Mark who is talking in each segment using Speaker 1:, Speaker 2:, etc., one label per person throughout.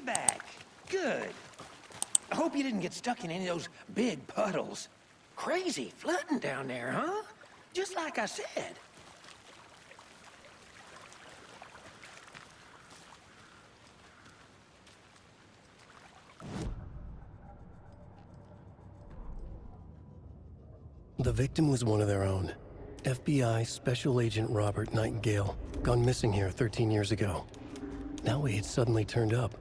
Speaker 1: back. Good. I hope you didn't get stuck in any of those big puddles. Crazy flooding down there, huh? Just like I said.
Speaker 2: The victim was one of their own. FBI Special Agent Robert Nightingale, gone missing here 13 years ago. Now he had suddenly turned up,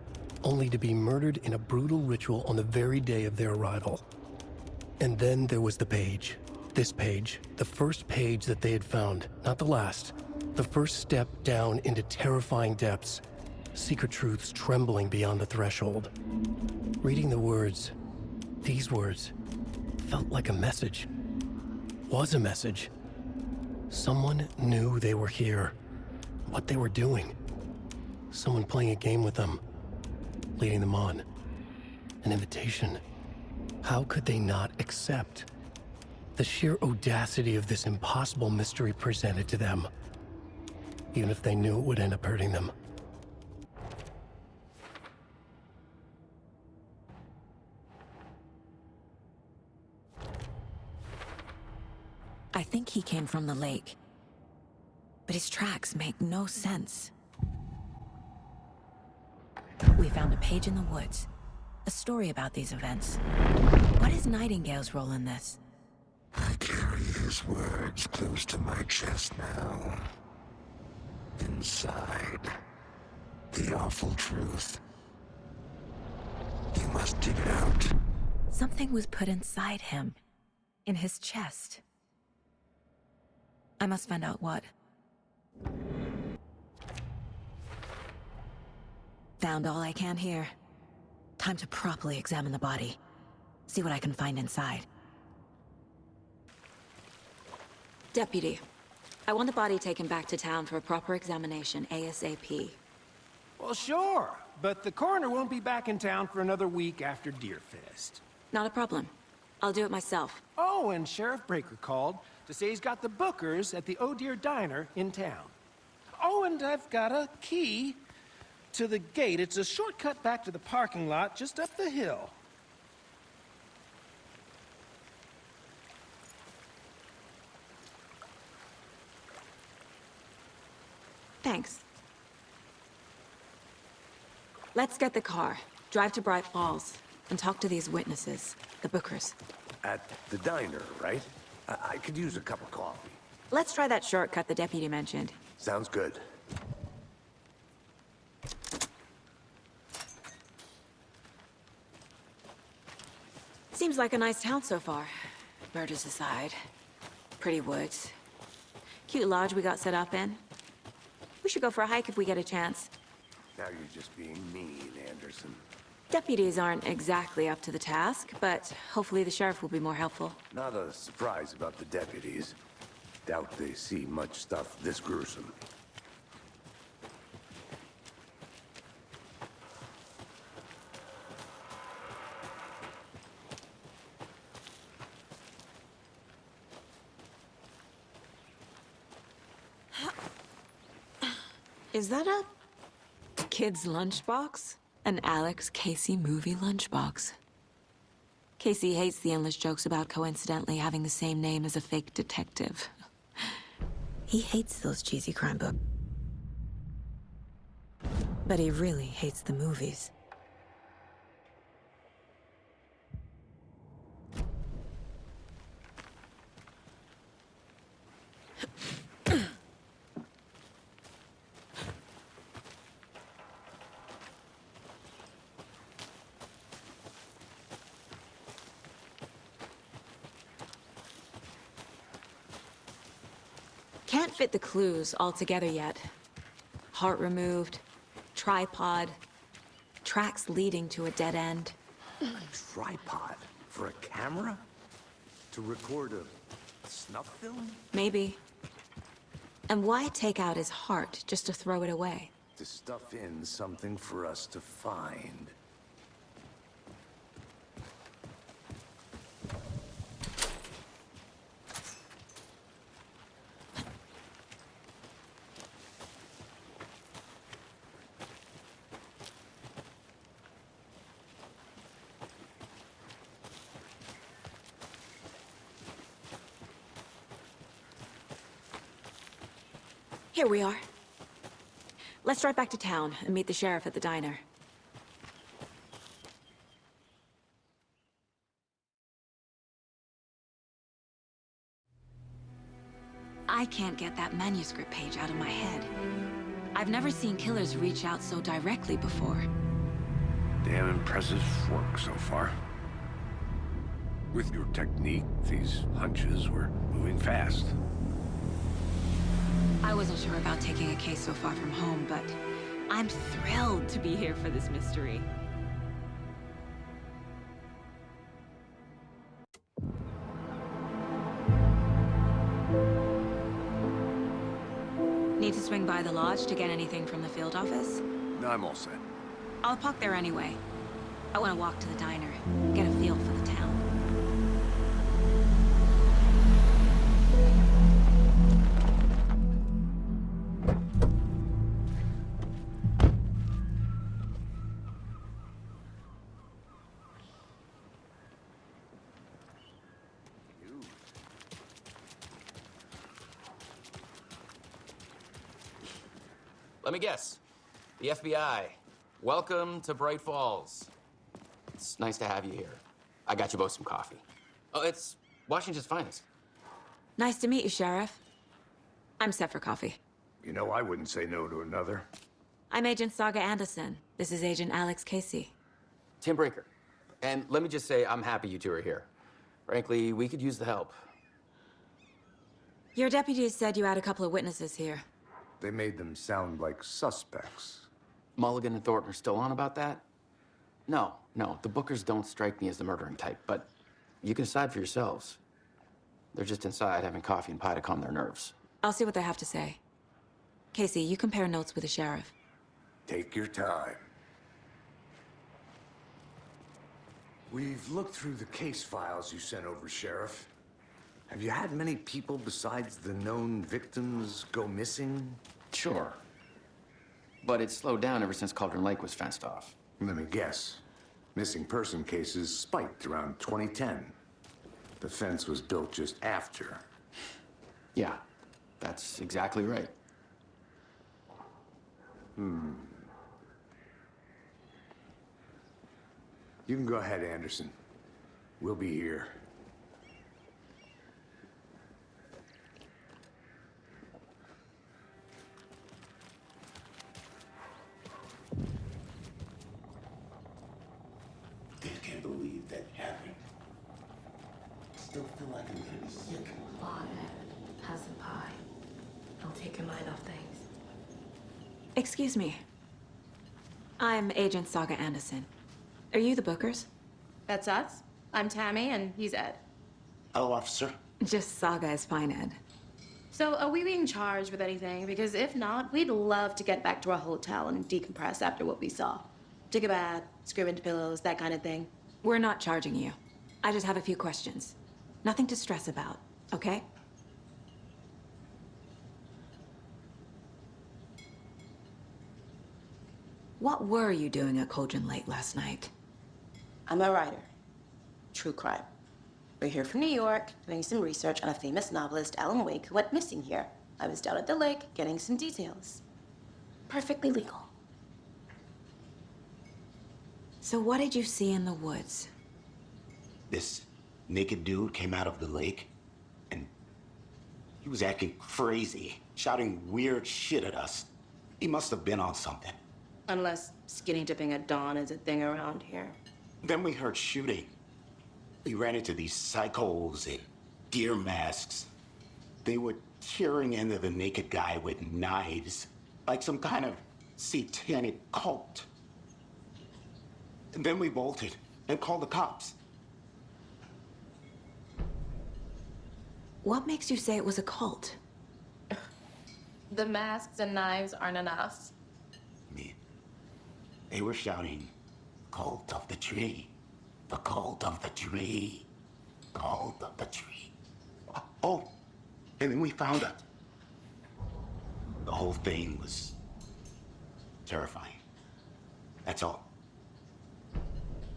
Speaker 2: only to be murdered in a brutal ritual on the very day of their arrival. And then there was the page. This page, the first page that they had found, not the last. The first step down into terrifying depths. Secret truths trembling beyond the threshold. Reading the words, these words, felt like a message. Was a message. Someone knew they were here. What they were doing. Someone playing a game with them. Leading them on. An invitation. How could they not accept? The sheer audacity of this impossible mystery presented to them. Even if they knew it would end up hurting them.
Speaker 3: I think he came from the lake. But his tracks make no sense. We found a page in the woods. A story about these events. What is Nightingale's role in this?
Speaker 4: I carry his words close to my chest now. Inside, the awful truth. You must dig it out.
Speaker 3: Something was put inside him. In his chest. I must find out what. Found all I can here. Time to properly examine the body. See what I can find inside. Deputy, I want the body taken back to town for a proper examination ASAP.
Speaker 1: Well, sure, but the coroner won't be back in town for another week after Deerfest.
Speaker 3: Not a problem. I'll do it myself.
Speaker 1: Oh, and Sheriff Breaker called to say he's got the bookers at the Oh Dear Diner in town. Oh, and I've got a key to the gate. It's a shortcut back to the parking lot just up the hill.
Speaker 3: Thanks. Let's get the car, drive to Bright Falls, and talk to these witnesses, the bookers.
Speaker 5: At the diner, right? I could use a cup of coffee.
Speaker 3: Let's try that shortcut the deputy mentioned.
Speaker 5: Sounds good.
Speaker 3: Seems like a nice town so far. Murders aside. Pretty woods. Cute lodge we got set up in. We should go for a hike if we get a chance.
Speaker 5: Now you're just being mean, Anderson.
Speaker 3: Deputies aren't exactly up to the task, but hopefully the sheriff will be more helpful.
Speaker 5: Not a surprise about the deputies. Doubt they see much stuff this gruesome.
Speaker 3: Is that a kid's lunchbox? An Alex Casey movie lunchbox. Casey hates the endless jokes about coincidentally having the same name as a fake detective. He hates those cheesy crime books. But he really hates the movies. Can't fit the clues all together yet. Heart removed, tripod, tracks leading to a dead end.
Speaker 5: A tripod? For a camera? To record a snuff film?
Speaker 3: Maybe. And why take out his heart just to throw it away?
Speaker 5: To stuff in something for us to find.
Speaker 3: Here we are. Let's drive back to town and meet the sheriff at the diner. I can't get that manuscript page out of my head. I've never seen killers reach out so directly before.
Speaker 6: Damn impressive work so far. With your technique, these hunches were moving fast.
Speaker 3: I wasn't sure about taking a case so far from home, but I'm thrilled to be here for this mystery. Need to swing by the lodge to get anything from the field office?
Speaker 6: No, I'm all set.
Speaker 3: I'll park there anyway. I want to walk to the diner, get a feel for the town.
Speaker 7: Let me guess. The FBI. Welcome to Bright Falls. It's nice to have you here. I got you both some coffee. Oh, it's Washington's finest.
Speaker 3: Nice to meet you, Sheriff. I'm set for coffee.
Speaker 6: You know, I wouldn't say no to another.
Speaker 3: I'm Agent Saga Anderson. This is Agent Alex Casey.
Speaker 7: Tim Breaker. And let me just say, I'm happy you two are here. Frankly, we could use the help.
Speaker 3: Your deputies said you had a couple of witnesses here.
Speaker 6: They made them sound like suspects.
Speaker 7: Mulligan and Thornton are still on about that? No, the Bookers don't strike me as the murdering type, but you can decide for yourselves. They're just inside having coffee and pie to calm their nerves.
Speaker 3: I'll see what they have to say. Casey, you compare notes with the sheriff.
Speaker 6: Take your time.
Speaker 5: We've looked through the case files you sent over, Sheriff. Have you had many people besides the known victims go missing?
Speaker 7: Sure. But it's slowed down ever since Cauldron Lake was fenced off.
Speaker 5: Let me guess. Missing person cases spiked around 2010. The fence was built just after.
Speaker 7: Yeah, that's exactly right.
Speaker 5: You can go ahead, Anderson. We'll be here.
Speaker 4: I can't believe that happened. I still feel like I'm gonna be sick.
Speaker 8: Have some pie. I'll take your mind off things.
Speaker 3: Excuse me. I'm Agent Saga Anderson. Are you the Bookers?
Speaker 8: That's us. I'm Tammy, and he's Ed.
Speaker 4: Hello, officer.
Speaker 3: Just Saga is fine, Ed.
Speaker 8: So, are we being charged with anything? Because if not, we'd love to get back to our hotel and decompress after what we saw. Take a bath, scream into pillows, that kind of thing.
Speaker 3: We're not charging you. I just have a few questions. Nothing to stress about, okay? What were you doing at Cauldron Lake last night?
Speaker 8: I'm a writer. True crime. We're here from New York, doing some research on a famous novelist, Alan Wake, who went missing here. I was down at the lake, getting some details. Perfectly legal.
Speaker 3: So what did you see in the woods?
Speaker 9: This naked dude came out of the lake, and he was acting crazy, shouting weird shit at us. He must have been on something.
Speaker 8: Unless skinny dipping at dawn is a thing around here.
Speaker 9: Then we heard shooting. We ran into these psychos in deer masks. They were tearing into the naked guy with knives, like some kind of satanic cult. And then we bolted and called the cops.
Speaker 3: What makes you say it was a cult?
Speaker 8: The masks and knives aren't enough.
Speaker 9: I mean, they were shouting, "Cult of the tree, the cult of the tree, cult of the tree." Oh, and then we found it. The whole thing was terrifying. That's all.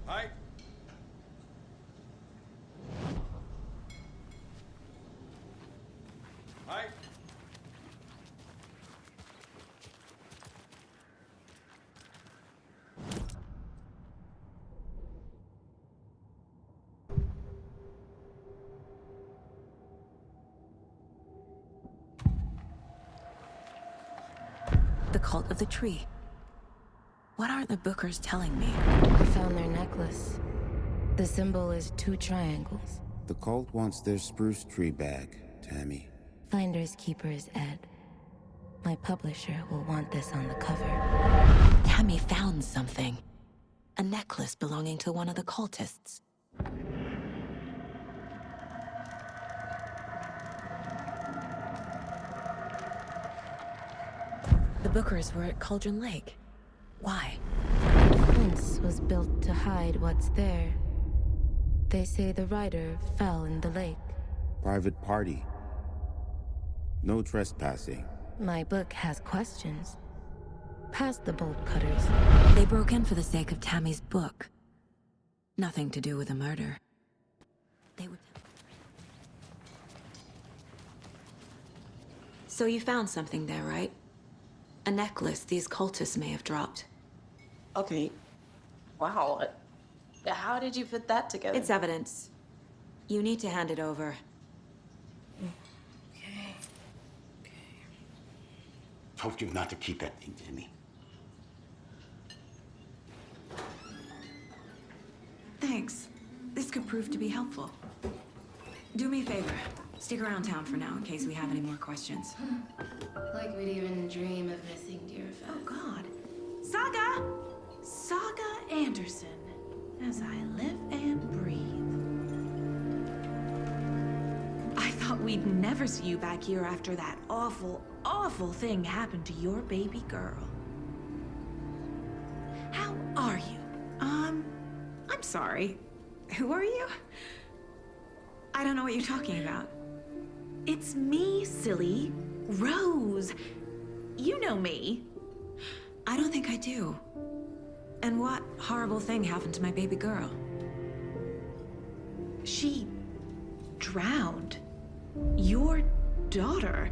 Speaker 6: Hi. Hi.
Speaker 3: cult of the tree. What are the Bookers telling me?
Speaker 10: I found their necklace. The symbol is 2 triangles.
Speaker 11: The cult wants their spruce tree back, Tammy.
Speaker 10: Finders keepers, Ed. My publisher will want this on the cover.
Speaker 3: Tammy found something. A necklace belonging to one of the cultists. The Bookers were at Cauldron Lake. Why?
Speaker 10: The fence was built to hide what's there. They say the rider fell in the lake.
Speaker 11: Private party. No trespassing.
Speaker 10: My book has questions. Past the bolt cutters.
Speaker 3: They broke in for the sake of Tammy's book. Nothing to do with a murder. They would... So you found something there, right? A necklace these cultists may have dropped.
Speaker 8: Okay. Wow. How did you put that together?
Speaker 3: It's evidence. You need to hand it over.
Speaker 8: Okay.
Speaker 9: Told you not to keep that thing, Jimmy.
Speaker 3: Thanks. This could prove to be helpful. Do me a favor. Stick around town for now in case we have any more questions.
Speaker 10: Like we'd even dream of missing Deerfest.
Speaker 12: Oh, God. Saga! Saga Anderson. As I live and breathe. I thought we'd never see you back here after that awful, awful thing happened to your baby girl. How are you? I'm sorry. Who are you? I don't know what you're talking about. It's me, silly. Rose. You know me.
Speaker 3: I don't think I do. And what horrible thing happened to my baby girl?
Speaker 12: She drowned. Your daughter.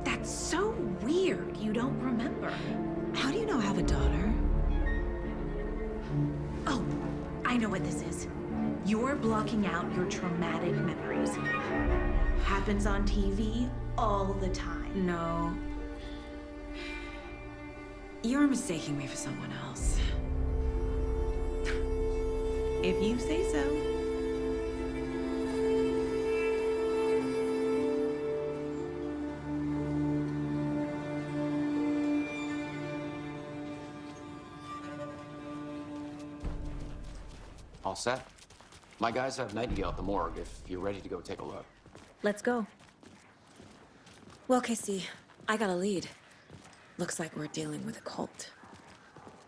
Speaker 12: That's so weird you don't remember.
Speaker 3: How do you know I have a daughter?
Speaker 12: Oh, I know what this is. You're blocking out your traumatic memories. Happens on TV all the time.
Speaker 3: No. You're mistaking me for someone else.
Speaker 12: If you say so.
Speaker 7: All set? My guys have Nightingale at the morgue if you're ready to go take a look.
Speaker 3: Let's go. Well, Casey, I got a lead. Looks like we're dealing with a cult.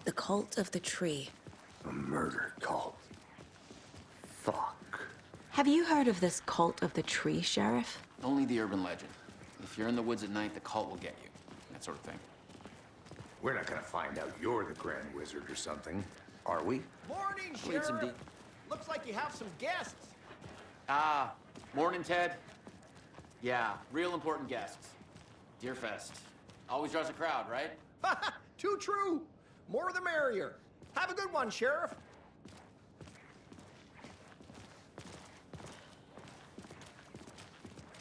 Speaker 3: The cult of the tree.
Speaker 6: A murder cult. Fuck.
Speaker 3: Have you heard of this cult of the tree, Sheriff?
Speaker 7: Only the urban legend. If you're in the woods at night, the cult will get you. That sort of thing.
Speaker 5: We're not gonna find out you're the Grand Wizard or something, are we?
Speaker 1: Morning,
Speaker 7: We need some
Speaker 1: Sheriff. Looks like you have some guests.
Speaker 7: Ah, morning, Ted. Yeah, real important guests. Deerfest. Always draws a crowd, right?
Speaker 1: Too true. More the merrier. Have a good one, Sheriff.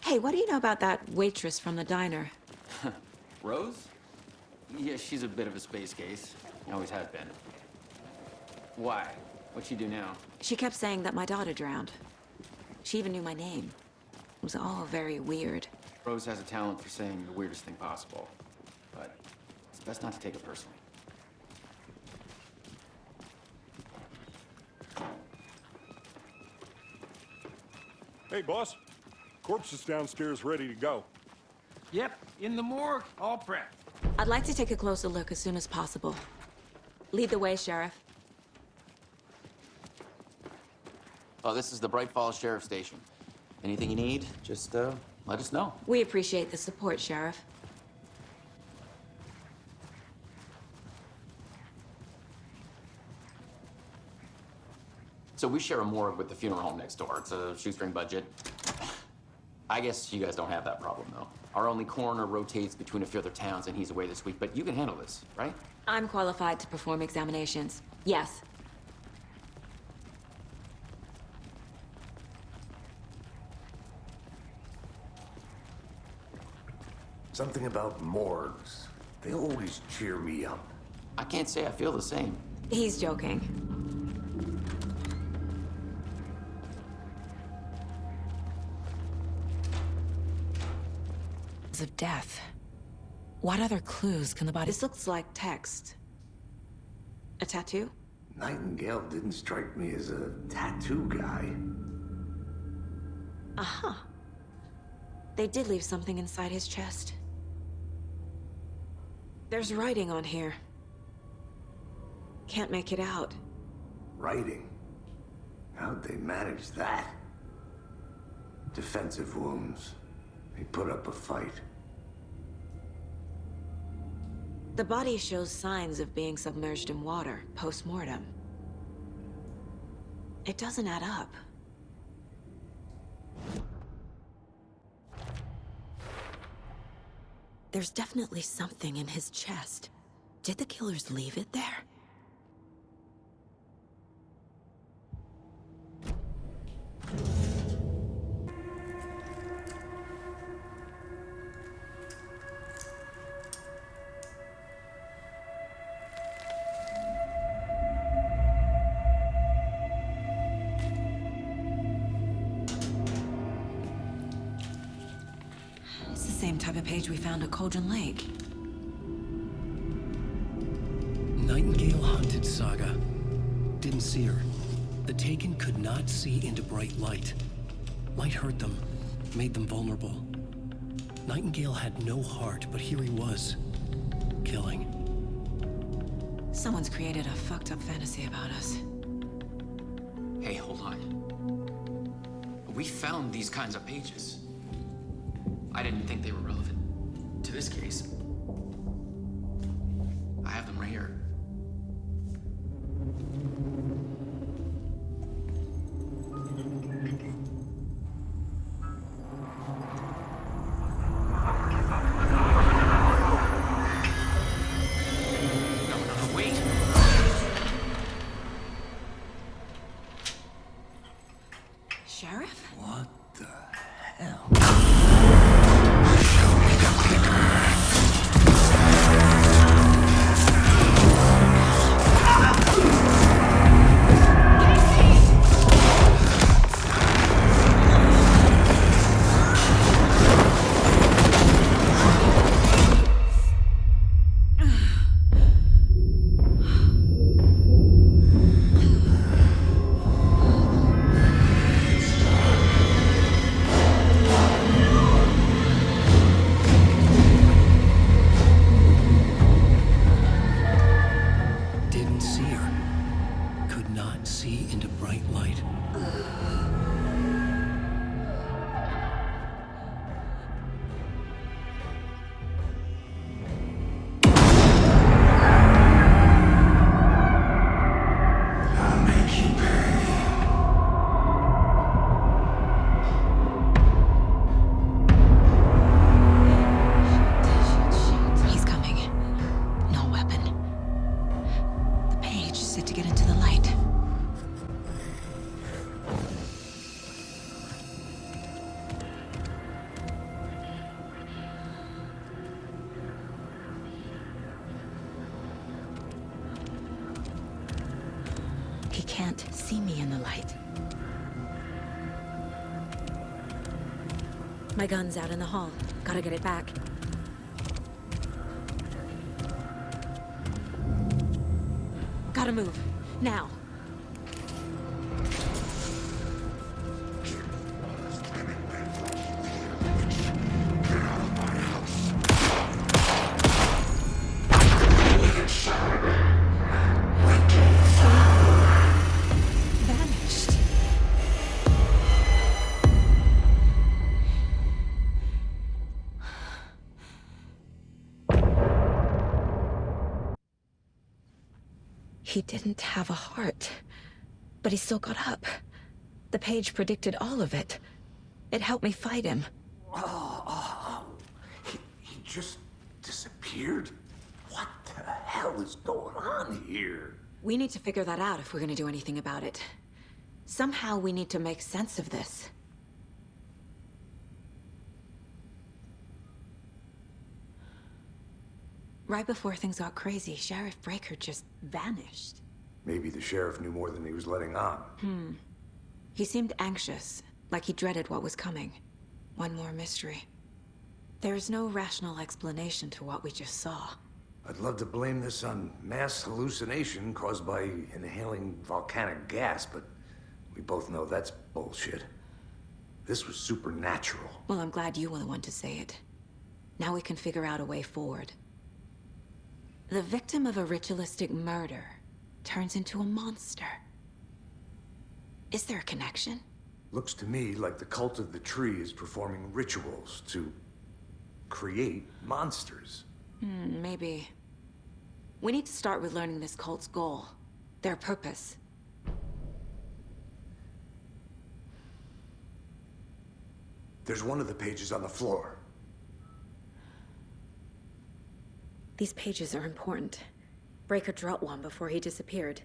Speaker 3: Hey, what do you know about that waitress from the diner?
Speaker 7: Rose? Yeah, she's a bit of a space case. Always has been. Why? What'd she do now?
Speaker 3: She kept saying that my daughter drowned. She even knew my name. It was all very weird.
Speaker 7: Rose has a talent for saying the weirdest thing possible. But it's best not to take it personally.
Speaker 13: Hey, boss. Corpse is downstairs ready to go.
Speaker 1: Yep, in the morgue, all prepped.
Speaker 3: I'd like to take a closer look as soon as possible. Lead the way, Sheriff.
Speaker 7: Oh, this is the Bright Falls Sheriff Station. Anything you need, just let us know.
Speaker 3: We appreciate the support, Sheriff.
Speaker 7: So we share a morgue with the funeral home next door. It's a shoestring budget. I guess you guys don't have that problem, though. Our only coroner rotates between a few other towns, and he's away this week, but you can handle this, right?
Speaker 3: I'm qualified to perform examinations. Yes.
Speaker 5: Something about morgues. They always cheer me up.
Speaker 7: I can't say I feel the same.
Speaker 3: He's joking. Of death. What other clues can the body... This looks like text. A tattoo?
Speaker 5: Nightingale didn't strike me as a tattoo guy.
Speaker 3: Uh-huh. They did leave something inside his chest. There's writing on here. Can't make it out.
Speaker 5: Writing? How'd they manage that? Defensive wounds. He put up a fight.
Speaker 3: The body shows signs of being submerged in water, post-mortem. It doesn't add up. There's definitely something in his chest. Did the killers leave it there? It's the same type of page we found at Cauldron Lake.
Speaker 2: Nightingale hunted Saga. Didn't see her. The Taken could not see into bright light. Light hurt them, made them vulnerable. Nightingale had no heart, but here he was, killing.
Speaker 3: Someone's created a fucked up fantasy about us.
Speaker 7: Hey, hold on. We found these kinds of pages. I didn't think they were relevant to this case. I have them right here. No, wait.
Speaker 3: Sheriff?
Speaker 5: What the hell?
Speaker 2: Didn't see her. Could not see into bright light.
Speaker 9: I'll make you pay.
Speaker 3: He's coming. No weapon. The page said to get into the light. He can't see me in the light. My gun's out in the hall. Gotta get it back. Gotta move. Now. Vanished. He didn't have a heart, but he still got up. The page predicted all of it. It helped me fight him.
Speaker 5: He just disappeared? What the hell is going on here?
Speaker 3: We need to figure that out if we're gonna do anything about it. Somehow we need to make sense of this. Right before things got crazy, Sheriff Breaker just vanished.
Speaker 5: Maybe the sheriff knew more than he was letting on.
Speaker 3: He seemed anxious, like he dreaded what was coming. One more mystery. There's no rational explanation to what we just saw.
Speaker 5: I'd love to blame this on mass hallucination caused by inhaling volcanic gas, but we both know that's bullshit. This was supernatural.
Speaker 3: Well, I'm glad you were the one to say it. Now we can figure out a way forward. The victim of a ritualistic murder turns into a monster. Is there a connection?
Speaker 5: Looks to me like the cult of the tree is performing rituals to create monsters.
Speaker 3: Maybe. We need to start with learning this cult's goal. Their purpose.
Speaker 5: There's one of the pages on the floor.
Speaker 3: These pages are important. Breaker dropped one before he disappeared.